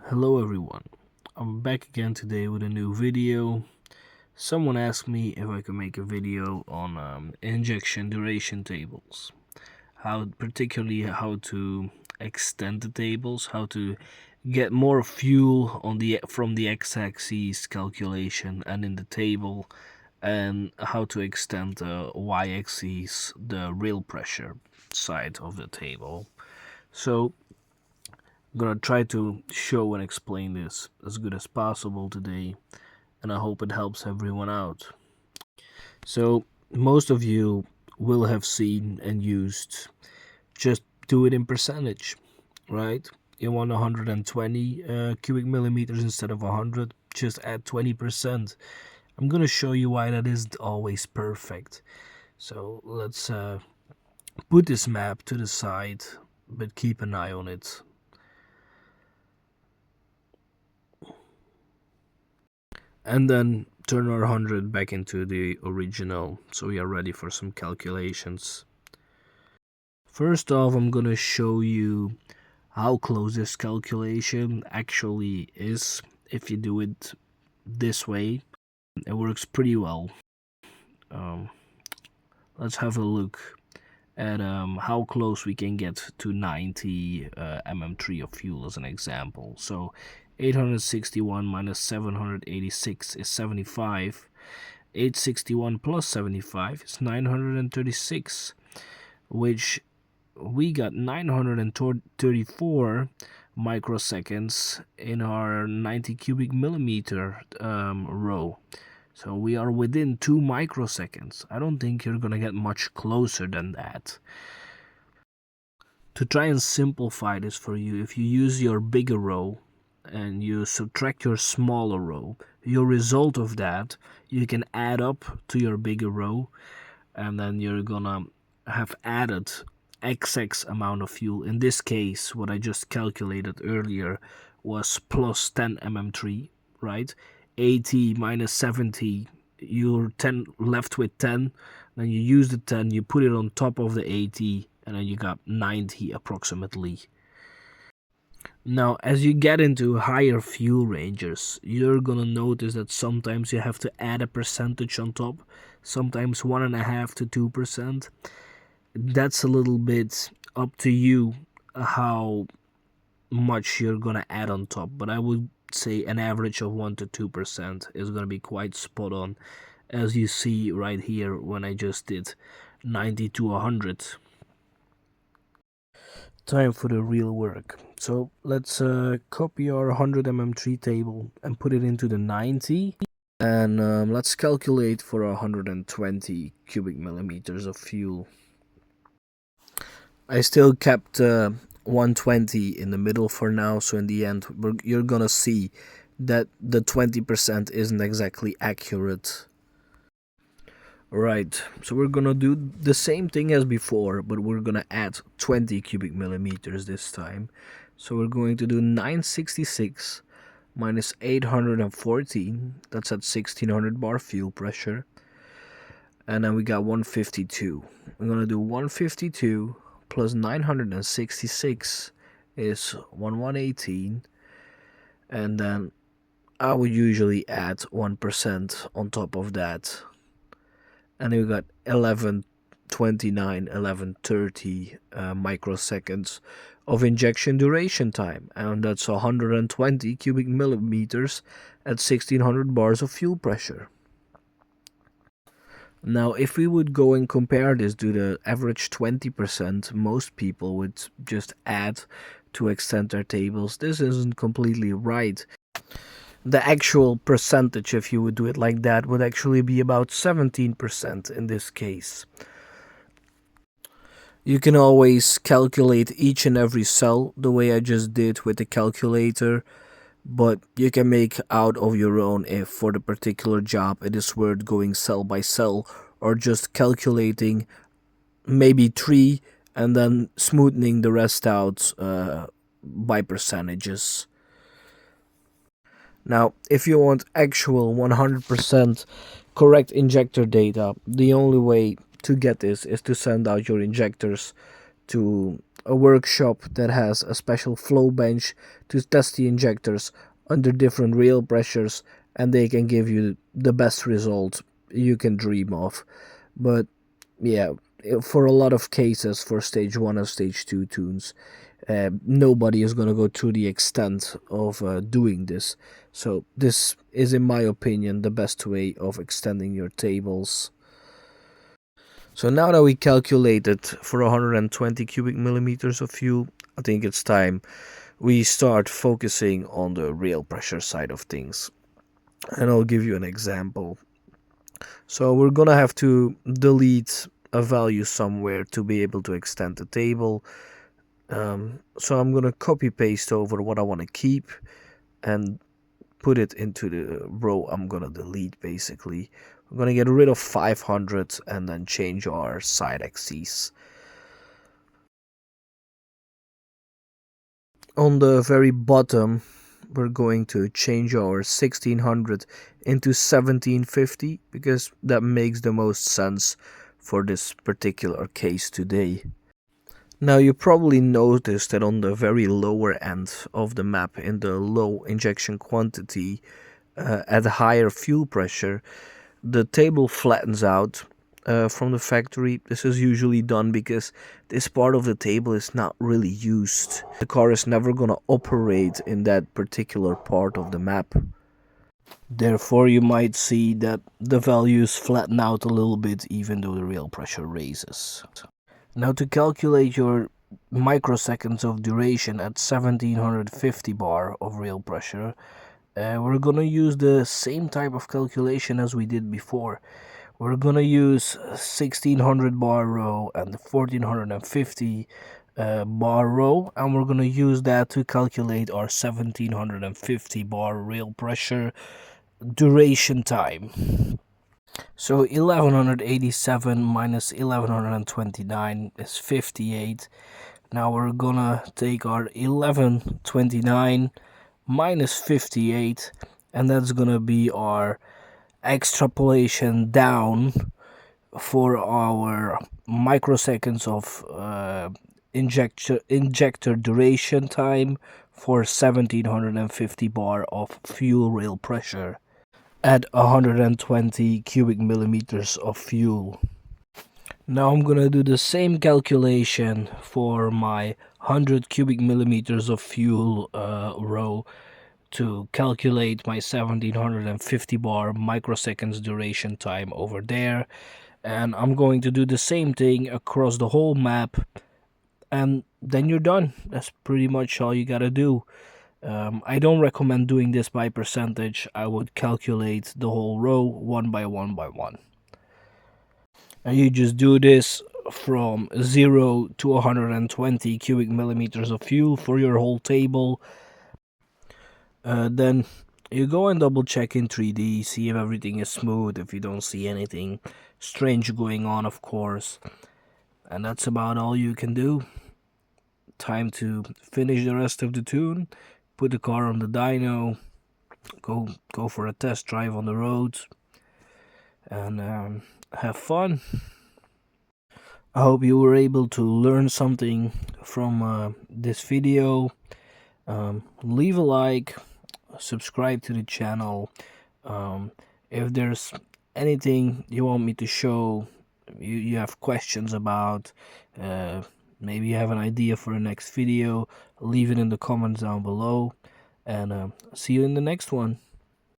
Hello everyone, I'm back again today with a new video. Someone asked me if I could make a video on injection duration tables, particularly how to extend the tables, how to get more fuel on from the x-axis calculation and in the table, and how to extend the y-axis, the rail pressure side of the table. So I'm gonna try to show and explain this as good as possible today, and I hope it helps everyone out. So most of you will have seen and used just do it in percentage, right? You want 120 cubic millimeters instead of 100, just add 20%. I'm gonna show you why that isn't always perfect. So let's put this map to the side, but keep an eye on it. And then turn our 100 back into the original, so we are ready for some calculations. First off, I'm gonna show you how close this calculation actually is. If you do it this way, it works pretty well. Let's have a look at how close we can get to 90 mm3 of fuel as an example. So 861 minus 786 is 75. 861 plus 75 is 936, which we got 934 microseconds in our 90 cubic millimeter row. So we are within 2 microseconds. I don't think you're gonna get much closer than that. To try and simplify this for you, if you use your bigger row and you subtract your smaller row, your result of that you can add up to your bigger row, and then you're gonna have added XX amount of fuel. In this case, what I just calculated earlier was plus 10 mm3, right? 80 minus 70, you're 10 left with 10, then you use the 10, you put it on top of the 80, and then you got 90 approximately. Now, as you get into higher fuel ranges, you're gonna notice that sometimes you have to add a percentage on top, sometimes 1.5 to 2%. That's a little bit up to you how much you're gonna add on top, but I would say an average of 1 to 2% is gonna be quite spot on, as you see right here when I just did 90 to 100. Time for the real work. So let's copy our 100 mm3 table and put it into the 90, and let's calculate for 120 cubic millimeters of fuel. I still kept 120 in the middle for now, so in the end you're gonna see that the 20% isn't exactly accurate. Right, so we're gonna do the same thing as before, but we're gonna add 20 cubic millimeters this time. So we're going to do 966 minus 814, that's at 1600 bar fuel pressure. And then we got 152. We're gonna do 152 plus 966 is 1118, and then I would usually add 1% on top of that, and we got 1129, 1130 microseconds of injection duration time, and that's 120 cubic millimeters at 1600 bars of fuel pressure. Now, if we would go and compare this to the average 20% most people would just add to extend their tables, this isn't completely right. The actual percentage, if you would do it like that, would actually be about 17% in this case. You can always calculate each and every cell the way I just did with the calculator, but you can make out of your own if for the particular job it is worth going cell by cell, or just calculating maybe 3 and then smoothing the rest out by percentages. Now, if you want actual 100% correct injector data, the only way to get this is to send out your injectors to a workshop that has a special flow bench to test the injectors under different real pressures, and they can give you the best result you can dream of. But yeah, for a lot of cases, for stage 1 and stage 2 tunes, nobody is going to go to the extent of doing this. So this is, in my opinion, the best way of extending your tables. So now that we calculated for 120 cubic millimeters of fuel, I think it's time we start focusing on the real pressure side of things. And I'll give you an example. So we're gonna have to delete a value somewhere to be able to extend the table. So I'm gonna copy paste over what I want to keep and put it into the row I'm gonna delete. Basically, we're gonna get rid of 500 and then change our side axes. On the very bottom, we're going to change our 1600 into 1750 because that makes the most sense for this particular case today. Now you probably noticed that on the very lower end of the map, in the low injection quantity, at higher fuel pressure, the table flattens out from the factory. This is usually done because this part of the table is not really used. The car is never gonna operate in that particular part of the map. Therefore, you might see that the values flatten out a little bit even though the real pressure raises. Now to calculate your microseconds of duration at 1750 bar of real pressure, we're gonna use the same type of calculation as we did before. We're gonna use 1600 bar row and 1450 bar row, and we're gonna use that to calculate our 1750 bar real pressure duration time. So 1187 minus 1129 is 58. Now we're gonna take our 1129 minus 58, and that's gonna be our extrapolation down for our microseconds of injector duration time for 1750 bar of fuel real pressure at 120 cubic millimeters of fuel. Now I'm gonna do the same calculation for my 100 cubic millimeters of fuel row to calculate my 1750 bar microseconds duration time over there, and I'm going to do the same thing across the whole map, and then you're done. That's pretty much all you gotta do. I don't recommend doing this by percentage. I would calculate the whole row one by one by one. And you just do this from 0 to 120 cubic millimeters of fuel for your whole table. Then you go and double check in 3D, see if everything is smooth, if you don't see anything strange going on, of course. And that's about all you can do. Time to finish the rest of the tune, put the car on the dyno, go for a test drive on the roads, and have fun. I hope you were able to learn something from this video. Leave a like, subscribe to the channel. If there's anything you want me to show, you have questions about, maybe you have an idea for the next video, leave it in the comments down below, and see you in the next one.